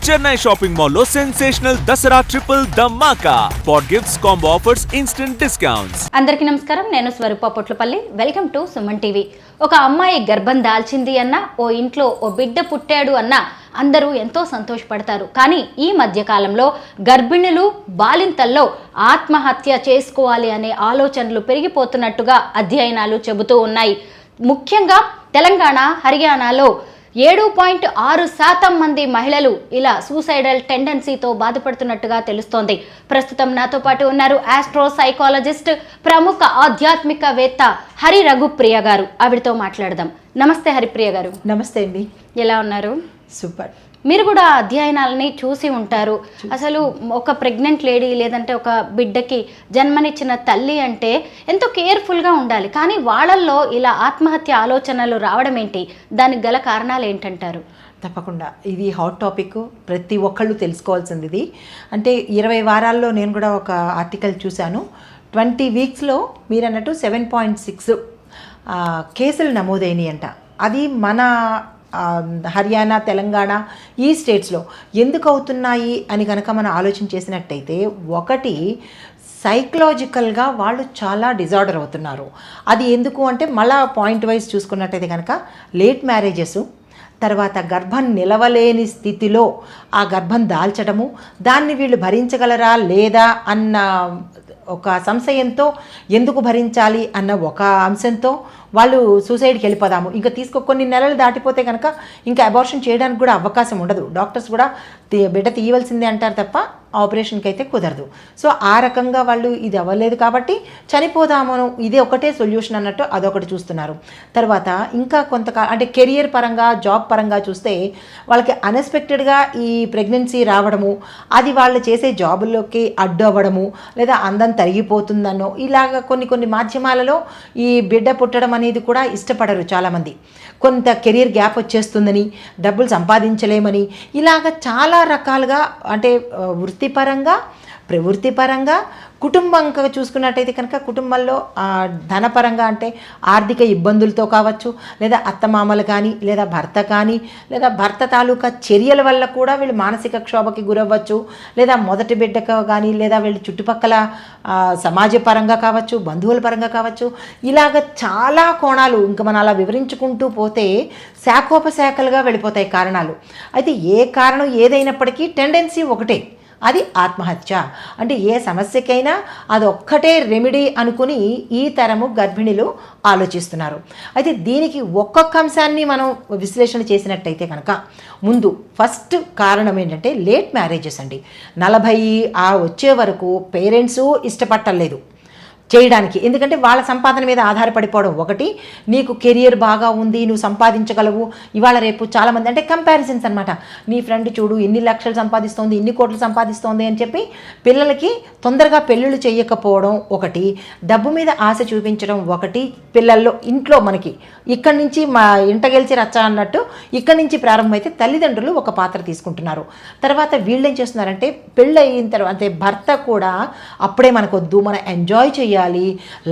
Chennai shopping mall లో sensational Dasara triple ధమాకా. Spot gifts, combo offers, instant discounts. అందరికీ నమస్కారం. నేను Swarupa Potlapalli. Welcome to Suman TV. ఒక అమ్మాయి గర్భం దాల్చింది అన్న, ఓ ఇంట్లో ఓ బిడ్డ పుట్టాడు అన్న అందరూ ఎంతో సంతోషపడతారు. కానీ ఈ మధ్య కాలంలో గర్భిణులు, బాలింతల్లో ఆత్మహత్య చేసుకోవాలి అనే ఆలోచనలు పెరిగిపోతున్నట్టుగా అధ్యయనాలు చెబుతూ ఉన్నాయి. ముఖ్యంగా తెలంగాణ, హర్యానాలో 7.6% మంది మహిళలు ఇలా సూసైడల్ టెండెన్సీతో బాధపడుతున్నట్టుగా తెలుస్తోంది. ప్రస్తుతం నాతో పాటు ఉన్నారు ఆస్ట్రో సైకాలజిస్ట్, ప్రముఖ ఆధ్యాత్మికవేత్త హరి రఘుప్రియ గారు. ఆవిడతో మాట్లాడదాం. నమస్తే హరిప్రియ గారు. నమస్తే అండి. ఎలా ఉన్నారు? సూపర్. మీరు కూడా అధ్యయనాలని చూసి ఉంటారు. అసలు ఒక ప్రెగ్నెంట్ లేడీ లేదంటే ఒక బిడ్డకి జన్మనిచ్చిన తల్లి అంటే ఎంతో కేర్ఫుల్గా ఉండాలి. కానీ వాళ్ళల్లో ఇలా ఆత్మహత్య ఆలోచనలు రావడం ఏంటి? దానికి గల కారణాలు ఏంటంటారు? తప్పకుండా ఇది హాట్ టాపిక్, ప్రతి ఒక్కళ్ళు తెలుసుకోవాల్సింది. ఇది అంటే 20 వారాల్లో నేను కూడా ఒక ఆర్టికల్ చూశాను. 20 వీక్స్లో మీరు అన్నట్టు 7.6 కేసులు నమోదైనాయి అంట. అది మన హర్యానా, తెలంగాణ ఈ స్టేట్స్లో ఎందుకు అవుతున్నాయి అని కనుక మనం ఆలోచన చేసినట్టయితే, ఒకటి సైకలాజికల్గా వాళ్ళు చాలా డిజార్డర్ అవుతున్నారు. అది ఎందుకు అంటే మళ్ళా పాయింట్ వైజ్ చూసుకున్నట్టయితే కనుక లేట్ మ్యారేజెస్, తర్వాత గర్భం నిలవలేని స్థితిలో ఆ గర్భం దాల్చడము, దాన్ని వీళ్ళు భరించగలరా లేదా అన్న ఒక సంశయంతో, ఎందుకు భరించాలి అన్న ఒక అంశంతో వాళ్ళు సూసైడ్కి వెళ్ళిపోదాము, ఇంకా కొన్ని నెలలు దాటిపోతే కనుక ఇంకా అబార్షన్ చేయడానికి కూడా అవకాశం ఉండదు. డాక్టర్స్ కూడా బిడ్డ తీయవలసిందే అంటారు తప్ప ఆపరేషన్కి అయితే కుదరదు. సో ఆ రకంగా వాళ్ళు ఇది అవ్వలేదు కాబట్టి చనిపోదామను, ఇదే ఒకటే సొల్యూషన్ అన్నట్టు అదొకటి చూస్తున్నారు. తర్వాత ఇంకా అంటే కెరియర్ పరంగా, జాబ్ పరంగా చూస్తే వాళ్ళకి అన్ఎక్స్పెక్టెడ్గా ఈ ప్రెగ్నెన్సీ రావడము, అది వాళ్ళు చేసే జాబుల్లోకి అడ్డు అవ్వడము, లేదా అందం తరిగిపోతుందనో ఇలాగ కొన్ని మాధ్యమాలలో ఈ బిడ్డ పుట్టడం అనేది కూడా ఇష్టపడరు చాలామంది. కొంత కెరియర్ గ్యాప్ వచ్చేస్తుందని, డబ్బులు సంపాదించలేమని, ఇలాగ చాలా రకాలుగా అంటే వృత్తిపరంగా, ప్రవృత్తిపరంగా, కుటుంబంగా చూసుకున్నట్టయితే కనుక కుటుంబంలో ధనపరంగా అంటే ఆర్థిక ఇబ్బందులతో కావచ్చు, లేదా అత్తమామలు కానీ, లేదా భర్త కానీ, లేదా భర్త తాలూకా చర్యల వల్ల కూడా వీళ్ళు మానసిక క్షోభకి గురవ్వచ్చు, లేదా మొదటి బిడ్డకు కానీ, లేదా వీళ్ళు చుట్టుపక్కల సమాజ పరంగా కావచ్చు, బంధువుల పరంగా కావచ్చు, ఇలాగ చాలా కోణాలు ఇంకా మనం అలా వివరించుకుంటూ పోతే శాఖోపశాఖలుగా వెళ్ళిపోతాయి కారణాలు. అయితే ఏ కారణం ఏదైనప్పటికీ టెండెన్సీ ఒకటే, అది ఆత్మహత్య. అంటే ఏ సమస్యకైనా అది ఒక్కటే రెమెడీ అనుకుని ఈ తరము గర్భిణులు ఆలోచిస్తున్నారు. అయితే దీనికి ఒక్కొక్క అంశాన్ని మనం విశ్లేషణ చేసినట్టయితే కనుక, ముందు ఫస్ట్ కారణం ఏంటంటే లేట్ మ్యారేజెస్ అండి. 40 వచ్చే వరకు పేరెంట్స్ ఇష్టపట్టలేదు చేయడానికి. ఎందుకంటే వాళ్ళ సంపాదన మీద ఆధారపడిపోవడం ఒకటి, నీకు కెరియర్ బాగా ఉంది, నువ్వు సంపాదించగలవు, ఇవాళ రేపు చాలామంది అంటే కంపారిజన్స్ అనమాట. నీ ఫ్రెండ్ చూడు ఇన్ని లక్షలు సంపాదిస్తోంది, ఇన్ని కోట్లు సంపాదిస్తోంది అని చెప్పి పిల్లలకి తొందరగా పెళ్ళిళ్ళు చేయకపోవడం ఒకటి, డబ్బు మీద ఆశ చూపించడం ఒకటి పిల్లల్లో. ఇంట్లో మనకి ఇక్కడి నుంచి మా ఇంట గెలిచి రచ్చ అన్నట్టు ఇక్కడి నుంచి ప్రారంభమైతే తల్లిదండ్రులు ఒక పాత్ర తీసుకుంటున్నారు. తర్వాత వీళ్ళు ఏం చేస్తున్నారంటే, పెళ్ళి అయిన తర్వాత భర్త కూడా అప్పుడే మనకొద్దు, మనం ఎంజాయ్ చేయాలి,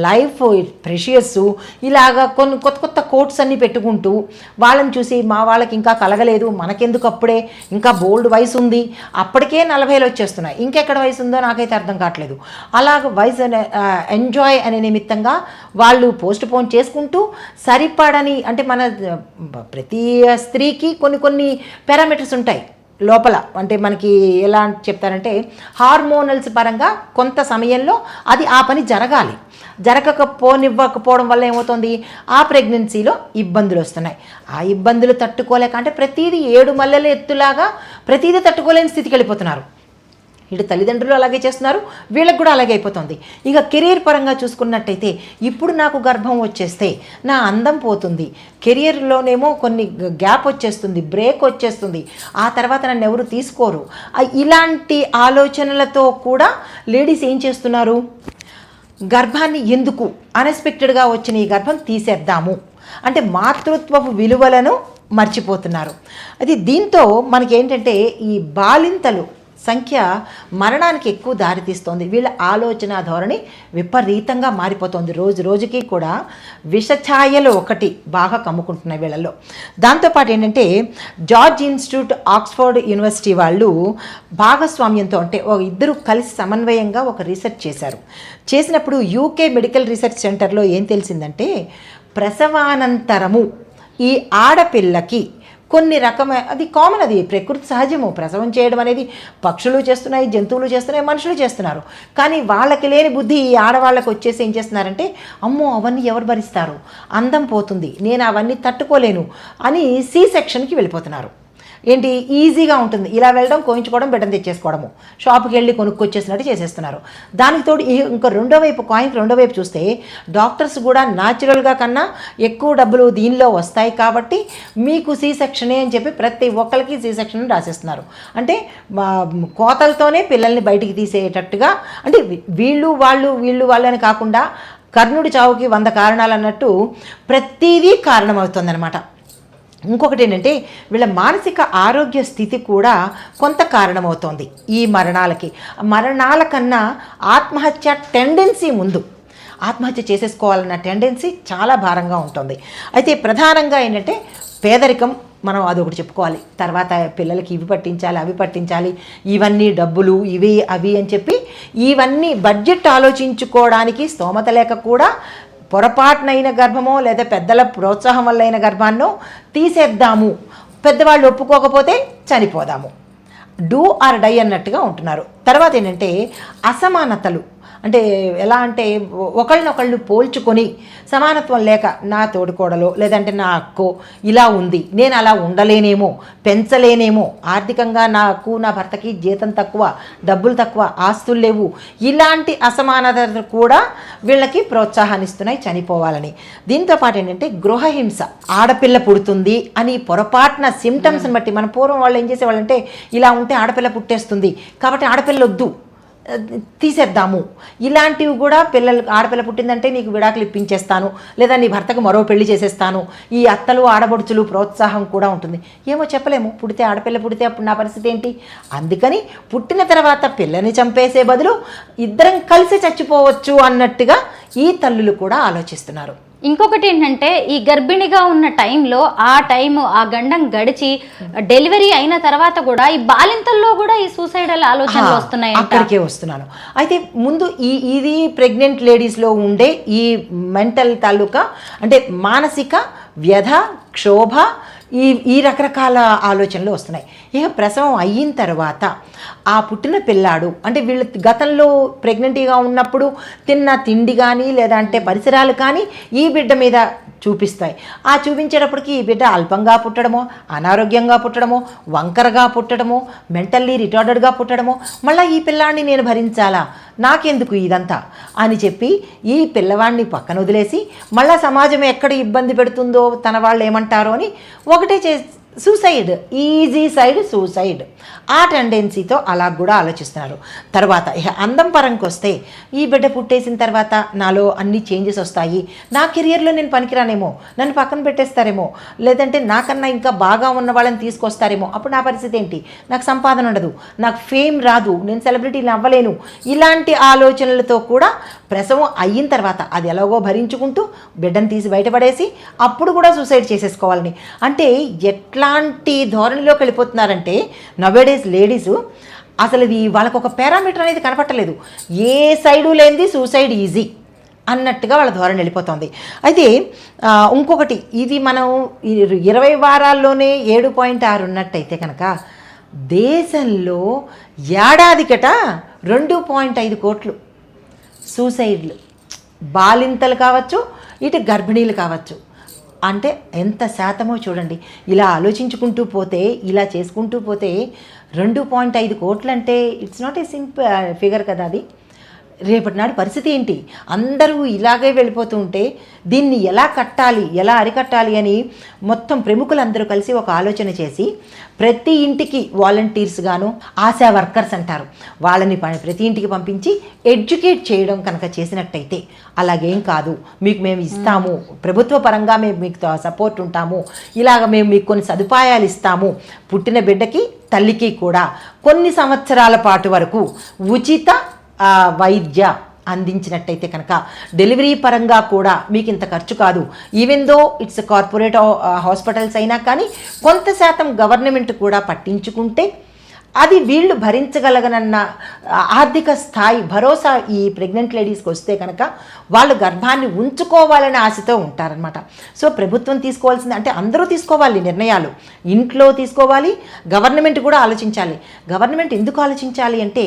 లైఫ్ ప్రెషియస్, ఇలాగా కొన్ని కొత్త కోట్స్ అన్నీ పెట్టుకుంటూ వాళ్ళని చూసి మా వాళ్ళకి ఇంకా కలగలేదు, మనకెందుకు అప్పుడే, ఇంకా బోల్డ్ వయసు ఉంది, అప్పటికే 40 వచ్చేస్తున్నాయి, ఇంకెక్కడ వయసు ఉందో నాకైతే అర్థం కావట్లేదు. అలాగ వయసు ఎంజాయ్ అనే నిమిత్తంగా వాళ్ళు పోస్ట్ పోన్ చేసుకుంటూ సరిపడని, అంటే మన ప్రతి స్త్రీకి కొన్ని పారామీటర్స్ ఉంటాయి లోపల. అంటే మనకి ఎలా చెప్తారంటే హార్మోనల్స్ పరంగా కొంత సమయంలో అది ఆ పని జరగాలి, జరగకపోనివ్వకపోవడం వల్ల ఏమవుతుంది, ఆ ప్రెగ్నెన్సీలో ఇబ్బందులు వస్తున్నాయి. ఆ ఇబ్బందులు తట్టుకోలేక అంటే ప్రతిదీ 7 మల్లెల ఎత్తులాగా ప్రతిదీ తట్టుకోలేని స్థితికి వెళ్ళిపోతున్నారు. ఇటు తల్లిదండ్రులు అలాగే చేస్తున్నారు, వీళ్ళకి కూడా అలాగే అయిపోతుంది. ఇక కెరీర్ పరంగా చూసుకున్నట్టయితే, ఇప్పుడు నాకు గర్భం వచ్చేస్తే నా అందం పోతుంది, కెరియర్లోనేమో కొన్ని గ్యాప్ వచ్చేస్తుంది, బ్రేక్ వచ్చేస్తుంది, ఆ తర్వాత నన్ను ఎవరు తీసుకోరు, ఇలాంటి ఆలోచనలతో కూడా లేడీస్ ఏం చేస్తున్నారు, గర్భాన్ని ఎందుకు అన్ఎక్స్పెక్టెడ్గా వచ్చిన ఈ గర్భం తీసేద్దాము అంటే మాతృత్వపు విలువలను మర్చిపోతున్నారు. అది దీంతో మనకేంటంటే ఈ బాలింతలు సంఖ్య మరణానికి ఎక్కువ దారితీస్తోంది. వీళ్ళ ఆలోచన ధోరణి విపరీతంగా మారిపోతుంది. రోజు రోజుకి కూడా విషఛాయలు ఒకటి బాగా కమ్ముకుంటున్నాయి వీళ్ళల్లో. దాంతోపాటు ఏంటంటే జార్జ్ ఇన్స్టిట్యూట్, ఆక్స్ఫర్డ్ యూనివర్సిటీ వాళ్ళు భాగస్వామ్యంతో అంటే ఇద్దరు కలిసి సమన్వయంగా ఒక రీసెర్చ్ చేశారు. చేసినప్పుడు యూకే మెడికల్ రీసెర్చ్ సెంటర్లో ఏం తెలిసిందంటే ప్రసవానంతరము ఈ ఆడపిల్లకి కొన్ని రకమైన, అది కామన్, అది ప్రకృతి సహజము. ప్రసవం చేయడం అనేది పక్షులు చేస్తున్నాయి, జంతువులు చేస్తున్నాయి, మనుషులు చేస్తున్నారు. కానీ వాళ్ళకి లేని బుద్ధి ఈ ఆడవాళ్ళకి వచ్చేసి ఏం చేస్తున్నారంటే అమ్మో అవన్నీ ఎవరు భరిస్తారు, అందం పోతుంది, నేను అవన్నీ తట్టుకోలేను అని సి సెక్షన్కి వెళ్ళిపోతున్నారు. ఏంటి, ఈజీగా ఉంటుంది ఇలా వెళ్ళడం, కోయించుకోవడం, బిడ్డను తెచ్చేసుకోవడము, షాప్కి వెళ్ళి కొనుక్కొచ్చేసినట్టు చేసేస్తున్నారు. దానికి తోడు ఇంకో రెండో వైపు చూస్తే డాక్టర్స్ కూడా న్యాచురల్గా కన్నా ఎక్కువ డబ్బులు దీనిలో వస్తాయి కాబట్టి మీకు సి సెక్షనే అని చెప్పి ప్రతి ఒక్కరికి సి సెక్షన్ రాసేస్తున్నారు. అంటే కోతలతోనే పిల్లల్ని బయటికి తీసేటట్టుగా, అంటే వీళ్ళు వాళ్ళు అని కాకుండా కర్ణుడి చావుకి 100 కారణాలు అన్నట్టు ప్రతిదీ కారణమవుతుందన్నమాట. ఇంకొకటి ఏంటంటే వీళ్ళ మానసిక ఆరోగ్య స్థితి కూడా కొంత కారణమవుతోంది ఈ మరణాల కన్నా ఆత్మహత్య టెండెన్సీ ముందు ఆత్మహత్య చేసేసుకోవాలన్న టెండెన్సీ చాలా భారంగా ఉంటుంది. అయితే ప్రధానంగా ఏంటంటే పేదరికం, మనం అదొకటి చెప్పుకోవాలి. తర్వాత పిల్లలకి ఇవి పట్టించాలి, అవి పట్టించాలి, ఇవన్నీ డబ్బులు, ఇవి అవి అని చెప్పి ఇవన్నీ బడ్జెట్ ఆలోచించుకోవడానికి స్తోమత లేక కూడా పొరపాటునైన గర్భమో లేదా పెద్దల ప్రోత్సాహం వల్ల అయిన గర్భాన్నో తీసేద్దాము, పెద్దవాళ్ళు ఒప్పుకోకపోతే చనిపోదాము, డూ ఆర్ డై అన్నట్టుగా ఉంటున్నారు. తర్వాత ఏంటంటే అసమానతలు, అంటే ఎలా అంటే ఒకళ్ళనొకళ్ళు పోల్చుకొని సమానత్వం లేక నా తోడుకోడలో లేదంటే నా అక్కో ఇలా ఉంది, నేను అలా ఉండలేనేమో, పెంచలేనేమో, ఆర్థికంగా నాకు నా భర్తకి జీతం తక్కువ, డబ్బులు తక్కువ, ఆస్తులు లేవు, ఇలాంటి అసమానతలు కూడా వీళ్ళకి ప్రోత్సాహాన్ని ఇస్తున్నాయి చనిపోవాలని. దీంతోపాటు ఏంటంటే గృహహింస, ఆడపిల్ల పుడుతుంది అని పొరపాటున సిమ్టమ్స్ని బట్టి, మన పూర్వం వాళ్ళు ఏం చేసేవాళ్ళంటే ఇలా ఉంటే ఆడపిల్ల పుట్టేస్తుంది కాబట్టి ఆడపిల్ల వద్దు, తీసేద్దాము, ఇలాంటివి కూడా ఆడపిల్ల పుట్టిందంటే నీకు విడాకులు ఇప్పించేస్తాను, లేదా నీ భర్తకు మరో పెళ్లి చేసేస్తాను, ఈ అత్తలు ఆడబడుచులు ప్రోత్సాహం కూడా ఉంటుంది. ఏమో చెప్పలేము, ఆడపిల్ల పుడితే అప్పుడు నా పరిస్థితి ఏంటి. అందుకని పుట్టిన తర్వాత పిల్లని చంపేసే బదులు ఇద్దరం కలిసి చచ్చిపోవచ్చు అన్నట్టుగా ఈ తల్లులు కూడా ఆలోచిస్తున్నారు. ఇంకొకటి ఏంటంటే ఈ గర్భిణిగా ఉన్న టైంలో ఆ గండం గడిచి డెలివరీ అయిన తర్వాత కూడా ఈ బాలింతల్లో కూడా ఈ సూసైడల్ ఆలోచనలు వస్తున్నాయి. అక్కడికే వస్తున్నాను. అయితే ముందు ఇది ప్రెగ్నెంట్ లేడీస్లో ఉండే ఈ మెంటల్ తాలూకా అంటే మానసిక వ్యధ, క్షోభ, ఈ రకరకాల ఆలోచనలు వస్తున్నాయి. ఇక ప్రసవం అయిన తర్వాత ఆ పుట్టిన పిల్లాడు అంటే వీళ్ళు గతంలో ప్రెగ్నెంటీగా ఉన్నప్పుడు తిన్న తిండి కానీ లేదంటే పరిసరాలు కానీ ఈ బిడ్డ మీద చూపిస్తాయి. ఆ చూపించేటప్పటికి ఈ బిడ్డ అల్పంగా పుట్టడమో, అనారోగ్యంగా పుట్టడమో, వంకరగా పుట్టడమో, మెంటల్లీ రిటార్డెడ్గా పుట్టడమో, మళ్ళీ ఈ పిల్లాడిని నేను భరించాలా, నాకెందుకు ఇదంతా అని చెప్పి ఈ పిల్లవాడిని పక్కన వదిలేసి మళ్ళీ సమాజం ఎక్కడ ఇబ్బంది పెడుతుందో, తన వాళ్ళు ఏమంటారో అని ఒకటే సూసైడ్, ఈజీ సైడ్ సూసైడ్, ఆ టెండెన్సీతో అలా కూడా ఆలోచిస్తున్నారు. తర్వాత అందం పరంకి వస్తే ఈ బిడ్డ పుట్టేసిన తర్వాత నాలో అన్ని చేంజెస్ వస్తాయి, నా కెరియర్లో నేను పనికిరానేమో, నన్ను పక్కన పెట్టేస్తారేమో, లేదంటే నాకన్నా ఇంకా బాగా ఉన్న వాళ్ళని తీసుకొస్తారేమో, అప్పుడు నా పరిస్థితి ఏంటి, నాకు సంపాదన ఉండదు, నాకు ఫేమ్ రాదు, నేను సెలబ్రిటీని అవ్వలేను, ఇలాంటి ఆలోచనలతో కూడా ప్రసవం అయిన తర్వాత అది ఎలాగో భరించుకుంటూ బిడ్డను తీసి బయటపడేసి అప్పుడు కూడా సూసైడ్ చేసేసుకోవాలని, అంటే ఎట్లాంటి ధోరణిలోకి వెళ్ళిపోతున్నారంటే నవేడేస్ లేడీసు అసలు ఇది వాళ్ళకు ఒక పారామీటర్ అనేది కనపట్టలేదు, ఏ సైడు లేనిది సూసైడ్ ఈజీ అన్నట్టుగా వాళ్ళ ధోరణి వెళ్ళిపోతుంది. అయితే ఇంకొకటి, ఇది మనం 20 వారాల్లోనే 7.6 ఉన్నట్టయితే కనుక దేశంలో ఏడాదికట 2.5 కోట్లు సూసైడ్లు, బాలింతలు కావచ్చు, ఇటు గర్భిణీలు కావచ్చు. అంటే ఎంత శాతమో చూడండి. ఇలా ఆలోచించుకుంటూ పోతే, ఇలా చేసుకుంటూ పోతే 2.5 కోట్లు అంటే it's not a simple figure కదా. అది రేపటి నాడు పరిస్థితి ఏంటి? అందరూ ఇలాగే వెళ్ళిపోతూ ఉంటే దీన్ని ఎలా కట్టాలి, ఎలా అరికట్టాలి అని మొత్తం ప్రముఖులందరూ కలిసి ఒక ఆలోచన చేసి ప్రతి ఇంటికి వాలంటీర్స్ గాను, ఆశా వర్కర్స్ అంటారు, వాళ్ళని ప్రతి ఇంటికి పంపించి ఎడ్యుకేట్ చేయడం కనుక చేసినట్టయితే, అలాగేం కాదు మీకు మేము ఇస్తాము, ప్రభుత్వ పరంగా మేము మీకు సపోర్ట్ ఉంటాము, ఇలాగ మేము మీకు కొన్ని సదుపాయాలు ఇస్తాము, పుట్టిన బిడ్డకి తల్లికి కూడా కొన్ని సంవత్సరాల పాటు వరకు ఉచిత వైద్య అందించినట్టయితే కనుక డెలివరీ పరంగా కూడా మీకు ఇంత ఖర్చు కాదు. Even though it's corporate hospitals అయినా కానీ కొంత శాతం గవర్నమెంట్ కూడా పట్టించుకుంటే అది వీళ్ళు భరించగలగనన్న ఆర్థిక స్థాయి భరోసా ఈ ప్రెగ్నెంట్ లేడీస్కి వస్తే కనుక వాళ్ళు గర్భాన్ని ఉంచుకోవాలనే ఆశతో ఉంటారనమాట. సో ప్రభుత్వం తీసుకోవాల్సింది అంటే అందరూ తీసుకోవాలి నిర్ణయాలు, ఇంట్లో తీసుకోవాలి, గవర్నమెంట్ కూడా ఆలోచించాలి. గవర్నమెంట్ ఎందుకు ఆలోచించాలి అంటే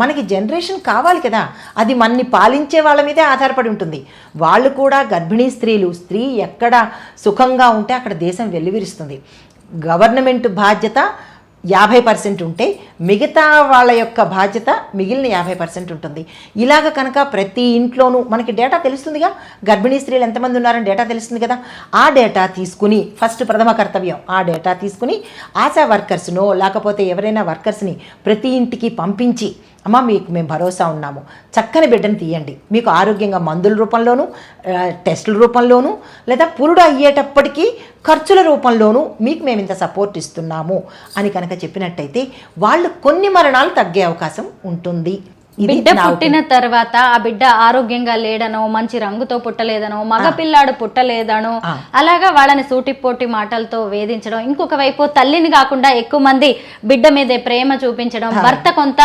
మనకి జనరేషన్ కావాలి కదా, అది మనని పాలించే వాళ్ళ మీదే ఆధారపడి ఉంటుంది. వాళ్ళు కూడా గర్భిణీ స్త్రీ ఎక్కడ సుఖంగా ఉంటే అక్కడ దేశం వెల్లివిరుస్తుంది. గవర్నమెంట్ బాధ్యత 50% ఉంటే మిగతా వాళ్ళ యొక్క బాధ్యత మిగిలిన 50% ఉంటుంది. ఇలాగ కనుక ప్రతి ఇంట్లోనూ మనకి డేటా తెలుస్తుందిగా, గర్భిణీ స్త్రీలు ఎంతమంది ఉన్నారని డేటా తెలుస్తుంది కదా, ఆ డేటా తీసుకుని ఫస్ట్ ప్రథమ కర్తవ్యం ఆ డేటా తీసుకుని ఆశా వర్కర్స్నో లేకపోతే ఎవరైనా వర్కర్స్ని ప్రతి ఇంటికి పంపించి అమ్మ మీకు మేము భరోసా ఉన్నాము, చక్కని బిడ్డను తీయండి, మీకు ఆరోగ్యంగా మందుల రూపంలోనూ టెస్టుల రూపంలోనూ లేదా పురుడు అయ్యేటప్పటికీ ఖర్చుల రూపంలోనూ మీకు మేము ఇంత సపోర్ట్ ఇస్తున్నాము అని కనుక చెప్పినట్టయితే వాళ్ళు కొన్ని మరణాలు తగ్గే అవకాశం ఉంటుంది. బిడ్డ పుట్టిన తర్వాత ఆ బిడ్డ ఆరోగ్యంగా లేడనో, మంచి రంగుతో పుట్టలేదనో, మగపిల్లాడు పుట్టలేదనో అలాగా వాళ్ళని సూటిపోటి మాటలతో వేధించడం, ఇంకొక వైపు తల్లిని కాకుండా ఎక్కువ మంది బిడ్డ మీదే ప్రేమ చూపించడం, భర్త కొంత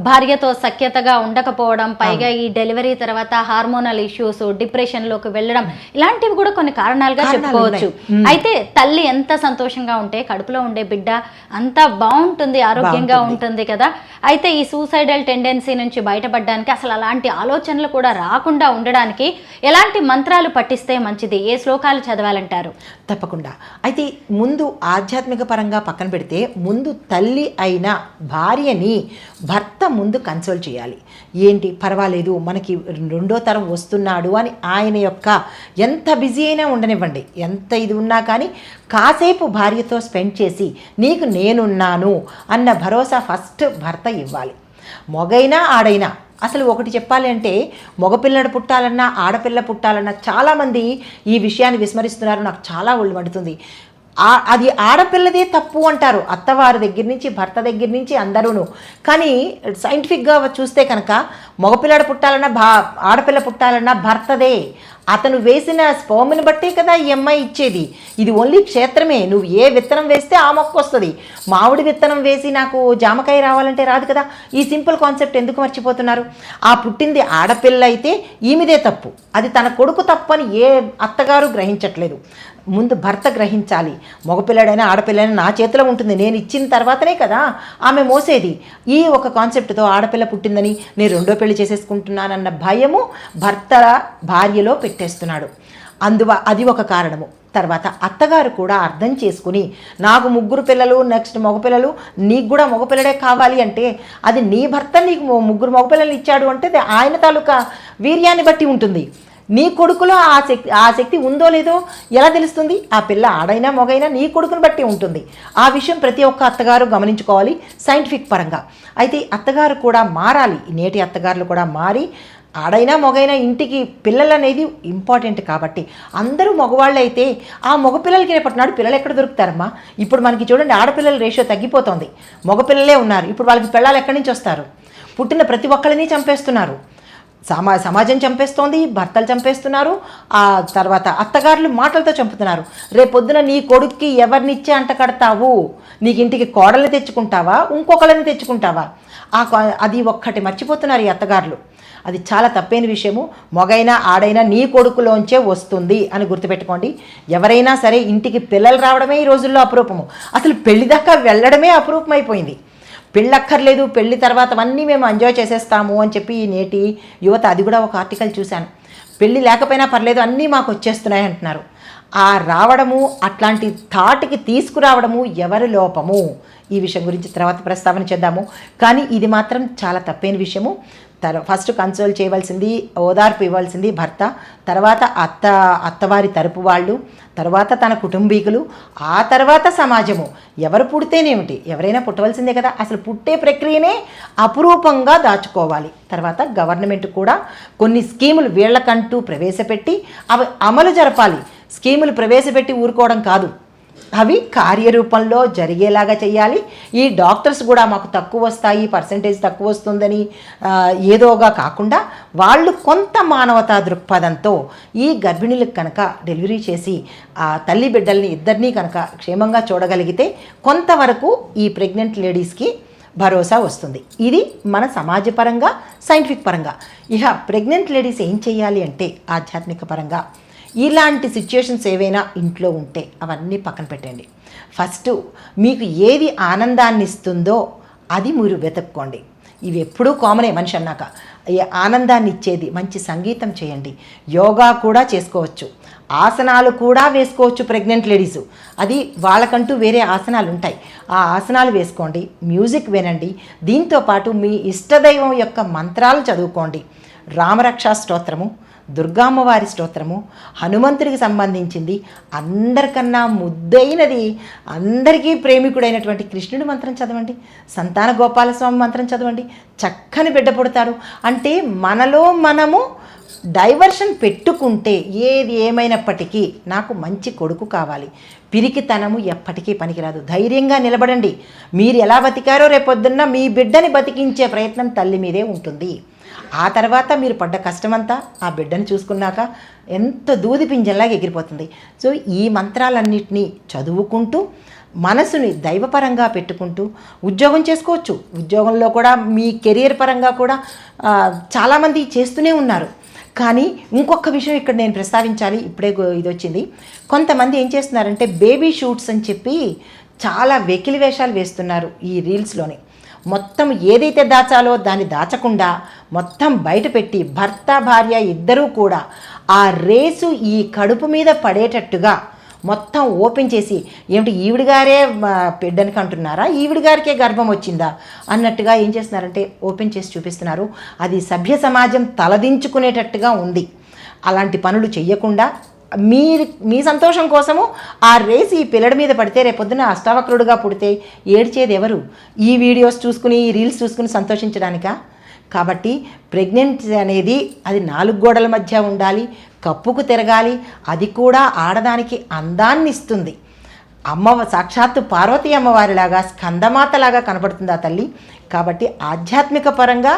భార్యతో సఖ్యతగా ఉండకపోవడం, పైగా ఈ డెలివరీ తర్వాత హార్మోనల్ ఇష్యూస్, డిప్రెషన్ లోకి వెళ్ళడం, ఇలాంటివి కూడా కొన్ని కారణాలుగా చెప్పుకోవచ్చు. అయితే తల్లి ఎంత సంతోషంగా ఉంటే కడుపులో ఉండే బిడ్డ అంత బాగుంటుంది, ఆరోగ్యంగా ఉంటుంది కదా. అయితే ఈ సూసైడల్ టెండెన్సీ నుంచి బయటపడడానికి, అసలు అలాంటి ఆలోచనలు కూడా రాకుండా ఉండడానికి ఎలాంటి మంత్రాలు పఠిస్తే మంచిది, ఏ శ్లోకాలు చదవాలంటారు? తప్పకుండా. అయితే ముందు ఆధ్యాత్మిక పరంగా పక్కన పెడితే ముందు తల్లి అయిన భార్యని భర్త ముందు కన్సోల్ చేయాలి. ఏంటి పర్వాలేదు మనకి రెండో తరం వస్తున్నాడు అని ఆయన యొక్క ఎంత బిజీ అయినా ఉండనివ్వండి, ఎంత ఇది ఉన్నా కానీ కాసేపు భార్యతో స్పెండ్ చేసి నీకు నేనున్నాను అన్న భరోసా ఫస్ట్ భర్త ఇవ్వాలి. మొగైనా ఆడైనా అసలు ఒకటి చెప్పాలి అంటే మగపిల్లడు పుట్టాలన్నా ఆడపిల్ల పుట్టాలన్నా చాలామంది ఈ విషయాన్ని విస్మరిస్తున్నారు. నాకు చాలా ఒళ్ళు మండుతుంది. అది ఆడపిల్లదే తప్పు అంటారు, అత్తవారి దగ్గర నుంచి భర్త దగ్గర నుంచి అందరూను. కానీ సైంటిఫిక్గా చూస్తే కనుక మగపిల్లడు పుట్టాలన్నా ఆడపిల్ల పుట్టాలన్నా భర్తదే. అతను వేసిన స్పర్మ్ని బట్టే కదా ఈ అమ్మాయి ఇచ్చేది. ఇది ఓన్లీ క్షేత్రమే, నువ్వు ఏ విత్తనం వేస్తే ఆ మొక్క వస్తుంది. మామిడి విత్తనం వేసి నాకు జామకాయ రావాలంటే రాదు కదా. ఈ సింపుల్ కాన్సెప్ట్ ఎందుకు మర్చిపోతున్నారు? ఆ పుట్టింది ఆడపిల్ల అయితే ఈమెదే తప్పు, అది తన కొడుకు తప్పని ఏ అత్తగారు గ్రహించట్లేదు. ముందు భర్త గ్రహించాలి. మగపిల్లడైనా ఆడపిల్లైనా నా చేతిలో ఉంటుంది, నేను ఇచ్చిన తర్వాతనే కదా ఆమె మోసేది. ఈ ఒక కాన్సెప్ట్తో ఆడపిల్ల పుట్టిందని నేను రెండో పెళ్లి చేసేసుకుంటున్నానన్న భయము భర్త భార్యలో పెట్టేస్తున్నాడు. అది ఒక కారణము. తర్వాత అత్తగారు కూడా అర్థం చేసుకుని నాకు 3 పిల్లలు, నెక్స్ట్ మగపిల్లలు, నీకు కూడా మగపిల్లడే కావాలి అంటే అది నీ భర్త నీకు 3 మగపిల్లలు ఇచ్చాడు అంటే ఆయన తాలూకా వీర్యాన్ని బట్టి ఉంటుంది. నీ కొడుకులో ఆ శక్తి ఉందో లేదో ఎలా తెలుస్తుంది? ఆ పిల్ల ఆడైనా మొగైనా నీ కొడుకుని బట్టి ఉంటుంది. ఆ విషయం ప్రతి ఒక్క అత్తగారు గమనించుకోవాలి సైంటిఫిక్ పరంగా. అయితే అత్తగారు కూడా మారాలి. నేటి అత్తగారులు కూడా మారి ఆడైనా మొగైనా ఇంటికి పిల్లలు అనేది ఇంపార్టెంట్ కాబట్టి అందరూ మగవాళ్ళు అయితే ఆ మగపిల్లలకి రేపటినాడు పిల్లలు ఎక్కడ దొరుకుతారమ్మా? ఇప్పుడు మనకి చూడండి ఆడపిల్లల రేషియో తగ్గిపోతుంది, మగపిల్లలే ఉన్నారు. ఇప్పుడు వాళ్ళకి పిల్లలు ఎక్కడి నుంచి వస్తారు? పుట్టిన ప్రతి ఒక్కరిని చంపేస్తున్నారు. సమాజం చంపేస్తోంది, భర్తలు చంపేస్తున్నారు, ఆ తర్వాత అత్తగారులు మాటలతో చంపుతున్నారు. రేపొద్దున నీ కొడుక్కి ఎవరినిచ్చే అంట కడతావు? నీకు ఇంటికి కోడల్ని తెచ్చుకుంటావా, ఇంకొకళ్ళని తెచ్చుకుంటావా? అది ఒక్కటి మర్చిపోతున్నారు ఈ అత్తగారులు. అది చాలా తప్పైన విషయము. మొగైనా ఆడైనా నీ కొడుకులోంచే వస్తుంది అని గుర్తుపెట్టుకోండి. ఎవరైనా సరే ఇంటికి పిల్లలు రావడమే ఈ రోజుల్లో అపురూపము. అసలు పెళ్లి దాకా వెళ్ళడమే అపురూపం అయిపోయింది. పెళ్ళక్కర్లేదు, పెళ్లి తర్వాత అన్నీ మేము ఎంజాయ్ చేసేస్తాము అని చెప్పి ఈ నేటి యువత, అది కూడా ఒక ఆర్టికల్ చూశాను, పెళ్ళి లేకపోయినా పర్లేదు అన్నీ మాకు వచ్చేస్తున్నాయి అంటున్నారు. ఆ రావడము, అట్లాంటి థాట్కి తీసుకురావడము ఎవరి లోపము? ఈ విషయం గురించి తర్వాత ప్రస్తావన చేద్దాము. కానీ ఇది మాత్రం చాలా తప్పైన విషయము. ఫస్ట్ కన్సోల్ చేయవలసింది, ఓదార్పు ఇవ్వాల్సింది భర్త, తర్వాత అత్తవారి తరపు వాళ్ళు, తర్వాత తన కుటుంబీకులు, ఆ తర్వాత సమాజము. ఎవరు పుడితేనేమిటి, ఎవరైనా పుట్టవలసిందే కదా. అసలు పుట్టే ప్రక్రియనే అపురూపంగా దాచుకోవాలి. తర్వాత గవర్నమెంట్ కూడా కొన్ని స్కీములు వీళ్ళకంటూ ప్రవేశపెట్టి అవి అమలు జరపాలి. స్కీములు ప్రవేశపెట్టి ఊరుకోవడం కాదు, అవి కార్యరూపంలో జరిగేలాగా చేయాలి. ఈ డాక్టర్స్ కూడా మాకు తక్కువ వస్తాయి, పర్సంటేజ్ తక్కువ వస్తుందని ఏదోగా కాకుండా వాళ్ళు కొంత మానవతా దృక్పథంతో ఈ గర్భిణీలకు కనుక డెలివరీ చేసి ఆ తల్లి బిడ్డల్ని ఇద్దరినీ కనుక క్షేమంగా చూడగలిగితే కొంతవరకు ఈ ప్రెగ్నెంట్ లేడీస్కి భరోసా వస్తుంది. ఇది మన సమాజపరంగా, సైంటిఫిక్ పరంగా. ఇక ప్రెగ్నెంట్ లేడీస్ ఏం చేయాలి అంటే ఆధ్యాత్మిక పరంగా ఇలాంటి సిచ్యుయేషన్స్ ఏవైనా ఇంట్లో ఉంటే అవన్నీ పక్కన పెట్టండి. ఫస్ట్ మీకు ఏది ఆనందాన్ని ఇస్తుందో అది మీరు వెతుక్కోండి. ఇవి ఎప్పుడూ కామనే మనిషి అన్నాక. ఈ ఆనందాన్ని ఇచ్చేది మంచి సంగీతం చేయండి, యోగా కూడా చేసుకోవచ్చు, ఆసనాలు కూడా వేసుకోవచ్చు ప్రెగ్నెంట్ లేడీసు. అది వాళ్ళకంటూ వేరే ఆసనాలు ఉంటాయి, ఆ ఆసనాలు వేసుకోండి, మ్యూజిక్ వినండి. దీంతోపాటు మీ ఇష్టదైవం యొక్క మంత్రాలు చదువుకోండి. రామరక్షా స్తోత్రము, దుర్గామ్మవారి స్తోత్రము, హనుమంతుడికి సంబంధించింది, అందరికన్నా ముద్దైనది, అందరికీ ప్రేమికుడైనటువంటి కృష్ణుడి మంత్రం చదవండి, సంతాన గోపాలస్వామి మంత్రం చదవండి. చక్కని బిడ్డ పుడతారు. అంటే మనలో మనము డైవర్షన్ పెట్టుకుంటే ఏది ఏమైనప్పటికీ నాకు మంచి కొడుకు కావాలి, పిరికితనము ఎప్పటికీ పనికిరాదు. ధైర్యంగా నిలబడండి. మీరు ఎలా బతికారో రేపొద్దున్న మీ బిడ్డని బతికించే ప్రయత్నం తల్లి మీదే ఉంటుంది. ఆ తర్వాత మీరు పడ్డ కష్టమంతా ఆ బిడ్డను చూసుకున్నాక ఎంత దూది పింజల్లాగా ఎగిరిపోతుంది. సో ఈ మంత్రాలన్నింటినీ చదువుకుంటూ మనసుని దైవపరంగా పెట్టుకుంటూ ఉద్యోగం చేసుకోవచ్చు. ఉద్యోగంలో కూడా మీ కెరియర్ పరంగా కూడా చాలామంది చేస్తూనే ఉన్నారు. కానీ ఇంకొక విషయం ఇక్కడ నేను ప్రస్తావించాలి, ఇప్పుడే ఇది వచ్చింది. కొంతమంది ఏం చేస్తున్నారంటే బేబీ షూట్స్ అని చెప్పి చాలా వెకిలి వేషాలు వేస్తున్నారు ఈ రీల్స్లోని. మొత్తం ఏదైతే దాచాలో దాన్ని దాచకుండా మొత్తం బయట పెట్టి భర్త భార్య ఇద్దరూ కూడా ఆ రేసు ఈ కడుపు మీద పడేటట్టుగా మొత్తం ఓపెన్ చేసి, ఏమిటి ఈవిడిగారే బిడ్డనికి అంటున్నారా, ఈవిడిగారికే గర్భం వచ్చిందా అన్నట్టుగా ఏం చేస్తున్నారంటే ఓపెన్ చేసి చూపిస్తున్నారు. అది సభ్య సమాజం తలదించుకునేటట్టుగా ఉంది. అలాంటి పనులు చెయ్యకుండా మీ సంతోషం కోసము ఆ రేసి ఈ పిల్లడి మీద పడితే రేపొద్దున అష్టావక్రుడుగా పుడితే ఏడ్చేది ఎవరు? ఈ వీడియోస్ చూసుకుని, ఈ రీల్స్ చూసుకుని సంతోషించడానికా? కాబట్టి ప్రెగ్నెన్సీ అనేది అది 4 గోడల మధ్య ఉండాలి, కప్పుకు తిరగాలి. అది కూడా ఆడదానికి అందాన్ని ఇస్తుంది. సాక్షాత్తు పార్వతీ అమ్మవారిలాగా, స్కందమాతలాగా కనపడుతుంది ఆ తల్లి. కాబట్టి ఆధ్యాత్మిక పరంగా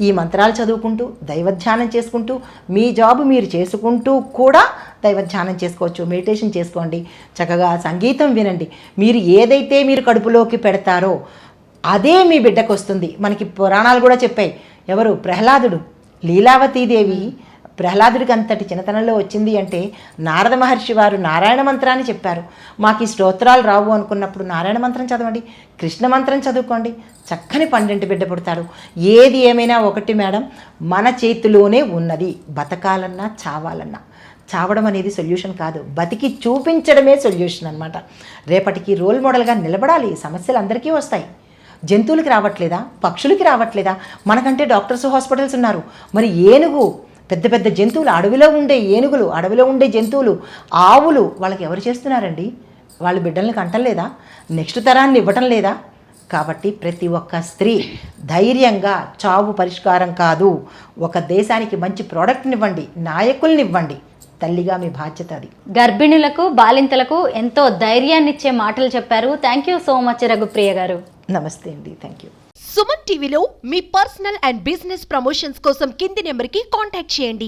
ఈ మంత్రాలు చదువుకుంటూ దైవధ్యానం చేసుకుంటూ మీ జాబు మీరు చేసుకుంటూ కూడా దైవధ్యానం చేసుకోవచ్చు. మెడిటేషన్ చేసుకోండి, చక్కగా సంగీతం వినండి. మీరు ఏదైతే మీరు కడుపులోకి పెడతారో అదే మీ బిడ్డకు వస్తుంది. మనకి పురాణాలు కూడా చెప్పాయి. ఎవరు? ప్రహ్లాదుడు. లీలావతీదేవి ప్రహ్లాదుడికి అంతటి చిన్నతనంలో వచ్చింది అంటే నారద మహర్షి వారు నారాయణ మంత్రాన్ని చెప్పారు. మాకు ఈ స్తోత్రాలు రావు అనుకున్నప్పుడు నారాయణ మంత్రం చదవండి, కృష్ణ మంత్రం చదువుకోండి, చక్కని 12 బిడ్డ పుడతారు. ఏది ఏమైనా ఒకటి మేడం, మన చేతిలోనే ఉన్నది. బతకాలన్నా చావాలన్నా. చావడం అనేది సొల్యూషన్ కాదు, బతికి చూపించడమే సొల్యూషన్ అనమాట. రేపటికి రోల్ మోడల్గా నిలబడాలి. సమస్యలు అందరికీ వస్తాయి. జంతువులకి రావట్లేదా? పక్షులకి రావట్లేదా? మనకంటే డాక్టర్స్, హాస్పిటల్స్ ఉన్నారు. మరి ఏనుగు, పెద్ద పెద్ద జంతువులు, అడవిలో ఉండే ఏనుగులు, అడవిలో ఉండే జంతువులు, ఆవులు, వాళ్ళకి ఎవరు చేస్తున్నారండి? వాళ్ళు బిడ్డల్ని కంటలేదా? నెక్స్ట్ తరాన్ని ఇవ్వటం లేదా? కాబట్టి ప్రతి ఒక్క స్త్రీ ధైర్యంగా, చావు పరిష్కారం కాదు, ఒక దేశానికి మంచి ప్రోడక్ట్ని ఇవ్వండి, నాయకుల్ని ఇవ్వండి. తల్లిగా మీ బాధ్యత అది. గర్భిణులకు, బాలింతలకు ఎంతో ధైర్యాన్ని ఇచ్చే మాటలు చెప్పారు. Thank you so much Raghupriya గారు. నమస్తే అండి, థ్యాంక్ యూ. సుమన్ టీవీలో మీ పర్సనల్ అండ్ బిజినెస్ ప్రమోషన్స్ కోసం కింది నెంబర్కి కాంటాక్ట్ చేయండి.